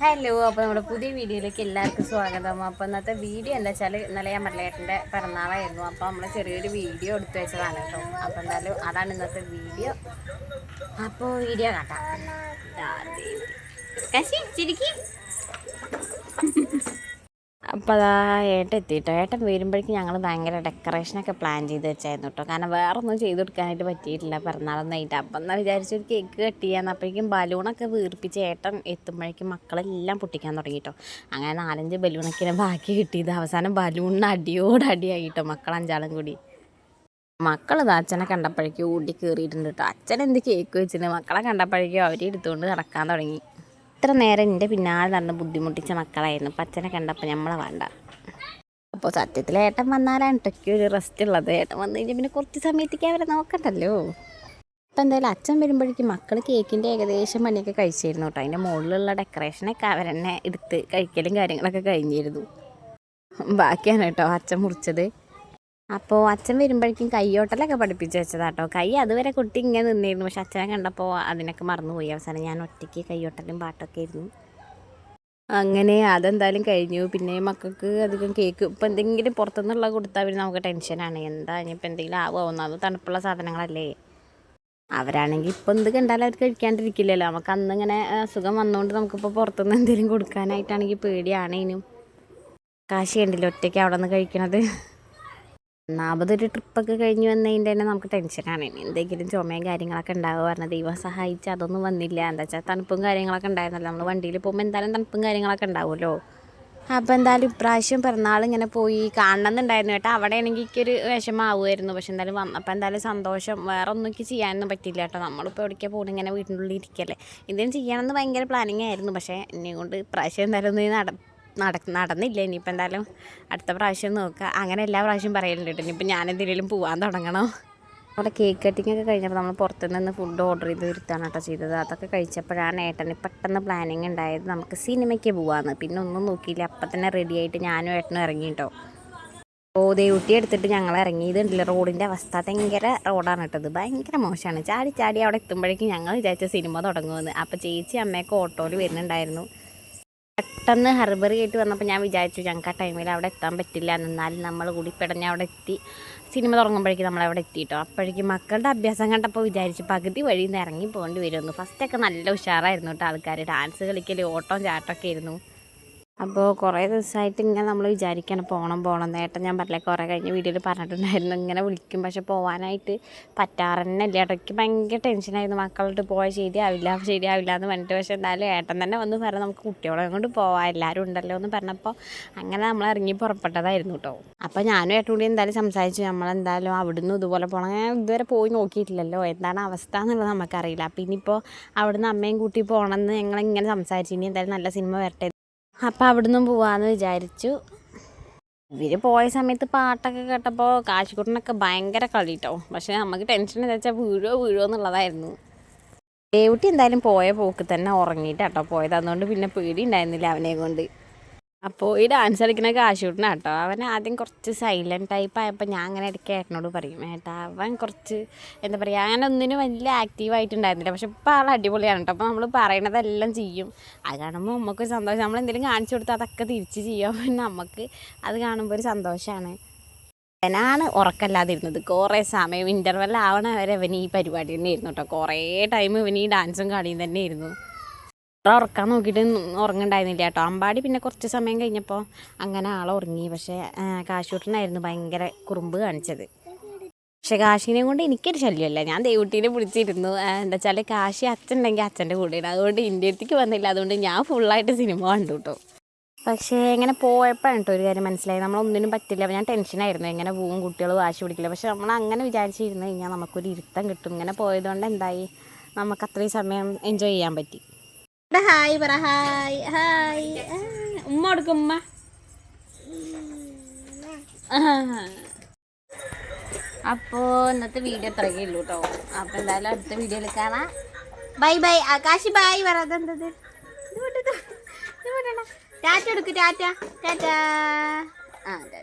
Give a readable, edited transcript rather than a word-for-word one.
Hello, അപ്പോൾ നമ്മുടെ പുതിയ വീഡിയോയിലേക്ക് എല്ലാവർക്കും സ്വാഗതം. അപ്പോൾ ഇന്നത്തെ വീഡിയോ എന്താ വെച്ചാൽ ഇന്നലെ ഞാൻ മല്ലേട്ടൻ്റെ പിറന്നാളായിരുന്നു. അപ്പോൾ നമ്മൾ ചെറിയൊരു വീഡിയോ എടുത്തു വെച്ചതാണ് കേട്ടോ. അപ്പോൾ എന്തായാലും അതാണ് ഇന്നത്തെ വീഡിയോ. അപ്പോൾ വീഡിയോ കാട്ടാം. ചിരിക്കും. അപ്പോൾ അതാ ഏട്ടൻ എത്തിയിട്ടോ. ഏട്ടൻ വരുമ്പോഴേക്കും ഞങ്ങൾ ഭയങ്കര ഡെക്കറേഷനൊക്കെ പ്ലാൻ ചെയ്ത് വെച്ചായിരുന്നു കേട്ടോ. കാരണം വേറെ ഒന്നും ചെയ്ത് കൊടുക്കാനായിട്ട് പറ്റിയിട്ടില്ല പിറന്നാളൊന്നായിട്ട്. അപ്പം എന്നാൽ വിചാരിച്ചൊരു കേക്ക് കട്ട് ചെയ്യാന്ന്. അപ്പോഴേക്കും ബലൂണൊക്കെ വീർപ്പിച്ച് ഏട്ടൻ എത്തുമ്പോഴേക്കും മക്കളെല്ലാം പൊട്ടിക്കാൻ തുടങ്ങിയിട്ടോ. അങ്ങനെ 4-5 ബലൂണൊക്കെ ബാക്കി കിട്ടിയത്. അവസാനം ബലൂണിന് അടിയോടടിയായിട്ടോ മക്കൾ 5 കൂടി. മക്കൾ അച്ഛനെ കണ്ടപ്പോഴേക്കും ഓടി കയറിയിട്ടുണ്ട് കേട്ടോ. അച്ഛൻ എന്ത് കേക്ക് വെച്ചിട്ട് മക്കളെ കണ്ടപ്പോഴേക്കും അവർ എടുത്തുകൊണ്ട് നടക്കാൻ തുടങ്ങി. ഇത്ര നേരം എൻ്റെ പിന്നാലെ നടന്ന് ബുദ്ധിമുട്ടിച്ച മക്കളായിരുന്നു. അപ്പം അച്ഛനെ കണ്ടപ്പോൾ നമ്മളെ വേണ്ട. അപ്പോൾ സത്യത്തിൽ ഏട്ടൻ വന്നാലാണ് കേട്ടോ ഒരു റെസ്റ്റ് ഉള്ളത്. ഏട്ടൻ വന്നു കഴിഞ്ഞാൽ പിന്നെ കുറച്ച് സമയത്തേക്ക് അവരെ നോക്കണ്ടല്ലോ. അപ്പം എന്തായാലും അച്ഛൻ വരുമ്പോഴേക്കും മക്കൾ കേക്കിൻ്റെ ഏകദേശം പണിയൊക്കെ കഴിച്ചിരുന്നു കേട്ടോ. അതിൻ്റെ മുകളിലുള്ള ഡെക്കറേഷനൊക്കെ അവരെന്നെ എടുത്ത് കഴിക്കലും കാര്യങ്ങളൊക്കെ കഴിഞ്ഞിരുന്നു. ബാക്കിയാണ് കേട്ടോ അച്ഛൻ മുറിച്ചത്. അപ്പോൾ അച്ഛൻ വരുമ്പോഴേക്കും കയ്യോട്ടലൊക്കെ പഠിപ്പിച്ച് വെച്ചതാട്ടോ. കൈ അതുവരെ കുട്ടി ഇങ്ങനെ നിന്നിരുന്നു. പക്ഷെ അച്ഛനെ കണ്ടപ്പോൾ അതിനൊക്കെ മറന്നുപോയി. അവസാനം ഞാൻ ഒറ്റയ്ക്ക് കയ്യോട്ടലും പാട്ടൊക്കെ ആയിരുന്നു. അങ്ങനെ അതെന്തായാലും കഴിഞ്ഞു. പിന്നെ മക്കൾക്ക് അധികം കേക്ക് ഇപ്പം എന്തെങ്കിലും പുറത്തുനിന്നുള്ള കൊടുത്താൽ പിന്നെ നമുക്ക് ടെൻഷനാണ്. എന്താ ഇനിയിപ്പോൾ എന്തെങ്കിലും ആവുമോ? അത് തണുപ്പുള്ള സാധനങ്ങളല്ലേ. അവരാണെങ്കിൽ ഇപ്പം എന്ത് കണ്ടാലും അവർ കഴിക്കാണ്ടിരിക്കില്ലല്ലോ. നമുക്ക് അന്നിങ്ങനെ അസുഖം വന്നുകൊണ്ട് നമുക്കിപ്പോൾ പുറത്തുനിന്ന് എന്തെങ്കിലും കൊടുക്കാനായിട്ടാണെങ്കിൽ പേടിയാണേനും. കാശി കണ്ടില്ല ഒറ്റയ്ക്ക് അവിടെ നിന്ന് കഴിക്കണത്. ഒന്നാമതൊരു ട്രിപ്പൊക്കെ കഴിഞ്ഞ് വന്നതിൻ്റെ തന്നെ നമുക്ക് ടെൻഷനാണ്. എന്തെങ്കിലും ചുമയും കാര്യങ്ങളൊക്കെ ഉണ്ടാവുക പറഞ്ഞാൽ ദൈവം സഹായിച്ച് അതൊന്നും വന്നില്ല. എന്താ വെച്ചാൽ തണുപ്പും കാര്യങ്ങളൊക്കെ ഉണ്ടായിരുന്നല്ലോ. നമ്മൾ വണ്ടിയിൽ പോകുമ്പോൾ എന്തായാലും തണുപ്പും കാര്യങ്ങളൊക്കെ ഉണ്ടാവുമല്ലോ. അപ്പോൾ എന്തായാലും ഇപ്രാവശ്യം പിറന്നാൾ ഇങ്ങനെ പോയി കാണണമെന്നുണ്ടായിരുന്നു കേട്ടോ. അവിടെ ആണെങ്കിൽ എനിക്കൊരു വിഷമാവുമായിരുന്നു. പക്ഷെ എന്തായാലും വന്നപ്പോൾ എന്തായാലും സന്തോഷം. വേറെ ഒന്നും എനിക്ക് ചെയ്യാനൊന്നും പറ്റില്ല കേട്ടോ. നമ്മളിപ്പോൾ എവിടേക്കാണ് പോകുന്നത്, ഇങ്ങനെ വീട്ടിനുള്ളിൽ ഇരിക്കല്ലേ. ഇതും ചെയ്യണമെന്ന് ഭയങ്കര പ്ലാനിങ് ആയിരുന്നു. പക്ഷേ എന്നെ കൊണ്ട് ഇപ്രാവശ്യം എന്തായാലും ഒന്ന് നടന്നില്ല. ഇനിയിപ്പോൾ എന്തായാലും അടുത്ത പ്രാവശ്യം നോക്കുക. അങ്ങനെ എല്ലാ പ്രാവശ്യം പറയലുണ്ട് കേട്ടോ. ഇനിയിപ്പോൾ ഞാനെന്തെങ്കിലും പോകാൻ തുടങ്ങണോ. അവിടെ കേക്ക് കട്ടിങ്ങൊക്കെ കഴിഞ്ഞപ്പോൾ നമ്മൾ പുറത്തുനിന്ന് ഫുഡ് ഓർഡർ ചെയ്ത് വരുത്താണ് കേട്ടോ ചെയ്തത്. അതൊക്കെ കഴിച്ചപ്പോഴാണ് ഏട്ടന് പെട്ടെന്ന് പ്ലാനിങ് ഉണ്ടായത് നമുക്ക് സിനിമയ്ക്ക് പോകാമെന്ന്. പിന്നെ ഒന്നും നോക്കിയില്ല, അപ്പം തന്നെ റെഡിയായിട്ട് ഞാനും ഏട്ടനും ഇറങ്ങി കേട്ടോ. ഊട്ടി എടുത്തിട്ട് ഞങ്ങൾ ഇറങ്ങിയതുണ്ടല്ലോ. റോഡിൻ്റെ അവസ്ഥ ഭയങ്കര റോഡാണ് കേട്ടത്. ഭയങ്കര മോശമാണ്. ചാടി ചാടി അവിടെ എത്തുമ്പോഴേക്കും ഞങ്ങൾ വിചാരിച്ച സിനിമ തുടങ്ങുമെന്ന്. അപ്പോൾ ചേച്ചി അമ്മയൊക്കെ ഓട്ടോയിൽ വരുന്നുണ്ടായിരുന്നു. പെട്ടെന്ന് ഹർബറി ആയിട്ട് വന്നപ്പോൾ ഞാൻ വിചാരിച്ചു ഞങ്ങൾക്ക് ആ ടൈമിൽ അവിടെ എത്താൻ പറ്റില്ല. എന്നാലും നമ്മൾ കൂടി പെടഞ്ഞ് അവിടെ എത്തി. സിനിമ തുടങ്ങുമ്പോഴേക്കും നമ്മളവിടെ എത്തിയിട്ടോ. അപ്പോഴേക്കും മക്കളുടെ അഭ്യാസം കണ്ടപ്പോൾ വിചാരിച്ചു പകുതി വഴിയിൽ നിന്ന് ഇറങ്ങി പോകേണ്ടി വരുമെന്ന്. ഫസ്റ്റൊക്കെ നല്ല ഉഷാറായിരുന്നു കേട്ടോ. ആൾക്കാർ ഡാൻസ് കളിക്കൽ ഓട്ടം ചാട്ടമൊക്കെ ആയിരുന്നു. അപ്പോൾ കുറേ ദിവസമായിട്ട് ഇങ്ങനെ നമ്മൾ വിചാരിക്കണം പോകണം. നേട്ടം ഞാൻ പറഞ്ഞില്ല, കുറേ കഴിഞ്ഞ വീഡിയോയിൽ പറഞ്ഞിട്ടുണ്ടായിരുന്നു ഇങ്ങനെ വിളിക്കും. പക്ഷെ പോകാനായിട്ട് പറ്റാറന്നെ ഇല്ല. ഇടയ്ക്ക് ഭയങ്കര ടെൻഷനായിരുന്നു. മക്കളോട്ട് പോയാൽ ശരിയാവില്ല എന്ന് പറഞ്ഞിട്ട്. പക്ഷെ എന്തായാലും ഏട്ടൻ തന്നെ വന്ന് പറഞ്ഞ് നമുക്ക് കുട്ടികളെ കൊണ്ട് പോവാം, എല്ലാവരും ഉണ്ടല്ലോ എന്ന് പറഞ്ഞപ്പോൾ അങ്ങനെ നമ്മൾ ഇറങ്ങി പുറപ്പെട്ടതായിരുന്നു കേട്ടോ. അപ്പോൾ ഞാനും ഏട്ടൻ കൂടി എന്തായാലും സംസാരിച്ചു. നമ്മളെന്തായാലും അവിടുന്ന് ഇതുപോലെ പോകണം. ഞാൻ ഇതുവരെ പോയി നോക്കിയിട്ടില്ലല്ലോ, എന്താണ് അവസ്ഥ എന്നുള്ളത് നമുക്കറിയില്ല. അപ്പോൾ ഇനിയിപ്പോൾ അവിടുന്ന് അമ്മയും കൂട്ടി പോകണമെന്ന് ഞങ്ങളിങ്ങനെ സംസാരിച്ചു. ഇനി എന്തായാലും നല്ല സിനിമ വരട്ടെ. അപ്പം അവിടുന്ന് പോവാമെന്ന് വിചാരിച്ചു. ഇവർ പോയ സമയത്ത് പാട്ടൊക്കെ കേട്ടപ്പോൾ കാശിക്കുട്ടനൊക്കെ ഭയങ്കര കളി കേട്ടോ. പക്ഷേ നമുക്ക് ടെൻഷൻ എന്താ വെച്ചാൽ വീഴുമോ എന്നുള്ളതായിരുന്നു. ദേവുട്ടി എന്തായാലും പോയ പോക്ക് തന്നെ ഉറങ്ങിയിട്ടാട്ടോ പോയത്. അതുകൊണ്ട് പിന്നെ പേടി ഉണ്ടായിരുന്നില്ല അവനെ കൊണ്ട്. അപ്പോൾ ഈ ഡാൻസ് കളിക്കുന്ന കാശിക്കുട്ടനാണ് കേട്ടോ. അവൻ ആദ്യം കുറച്ച് സൈലൻറ്റ് ടൈപ്പ് ആയപ്പോൾ ഞാൻ അങ്ങനെ ഇടയ്ക്ക് ഏട്ടനോട് പറയും, ഏട്ടാ അവൻ കുറച്ച് എന്താ പറയുക അങ്ങനെ ഒന്നിനും വലിയ ആക്റ്റീവായിട്ടുണ്ടായിരുന്നില്ല. പക്ഷെ ഇപ്പോൾ ആൾ അടിപൊളിയാണ് കേട്ടോ. അപ്പോൾ നമ്മൾ പറയണതെല്ലാം ചെയ്യും. അത് കാണുമ്പോൾ നമുക്കൊരു സന്തോഷം. നമ്മളെന്തെങ്കിലും കാണിച്ചു കൊടുത്താൽ അതൊക്കെ തിരിച്ച് ചെയ്യാം. പിന്നെ നമുക്ക് അത് കാണുമ്പോൾ ഒരു സന്തോഷമാണ്. അവനാണ് ഉറക്കല്ലാതിരുന്നത് കുറേ സമയം. ഇൻ്റർവെൽ ആവണ വരെ അവൻ ഈ പരിപാടി തന്നെ ആയിരുന്നു കേട്ടോ. കുറേ ടൈം ഇവൻ ഈ ഡാൻസും കളിയും തന്നെ ആയിരുന്നു. ഉറക്കാൻ നോക്കിയിട്ട് ഉറങ്ങുണ്ടായിരുന്നില്ല കേട്ടോ. അമ്പാടി പിന്നെ കുറച്ച് സമയം കഴിഞ്ഞപ്പോൾ അങ്ങനെ ആൾ ഉറങ്ങി. പക്ഷേ കാശൂട്ടനായിരുന്നു ഭയങ്കര കുറുമ്പ് കാണിച്ചത്. പക്ഷേ കാശിനെ കൊണ്ട് എനിക്കൊരു ശല്യമല്ല. ഞാൻ ദേവുട്ടീനെ പിടിച്ചിരുന്നു. എന്താ വെച്ചാൽ കാശി അച്ഛൻ ഉണ്ടെങ്കിൽ അച്ഛൻ്റെ കൂടെയാണ്. അതുകൊണ്ട് ഇന്ത്യത്തേക്ക് വന്നില്ല. അതുകൊണ്ട് ഞാൻ ഫുള്ളായിട്ട് സിനിമ കണ്ടു കേട്ടോ. പക്ഷേ ഇങ്ങനെ പോയപ്പോഴാണ് കേട്ടോ ഒരു കാര്യം മനസ്സിലായി, നമ്മളൊന്നിനും പറ്റില്ല. അപ്പോൾ ഞാൻ ടെൻഷനായിരുന്നു എങ്ങനെ പോവും, കുട്ടികൾ വാശി പിടിക്കില്ല. പക്ഷെ നമ്മൾ അങ്ങനെ വിചാരിച്ചിരുന്നു കഴിഞ്ഞാൽ നമുക്കൊരു ഇരുത്തം കിട്ടും. ഇങ്ങനെ പോയതുകൊണ്ട് എന്തായി, നമുക്ക് അത്രയും സമയം എൻജോയ് ചെയ്യാൻ പറ്റി. ഹായ് പറ, ഹായ് ഹായ്. ഉമ്മ കൊടുക്കും ഉമ്മ. അപ്പോൾ ഇന്നത്തെ വീഡിയോ ഇത്രയൊക്കെ ഉള്ളൂ കേട്ടോ. അപ്പോൾ എന്തായാലും അടുത്ത വീഡിയോയിൽ കാണാം. Bye bye. ആകാശി ബൈ പറ. അതെന്തത് ടാറ്റ എടുക്ക്. ടാറ്റ ടാറ്റ. ടാറ്റ.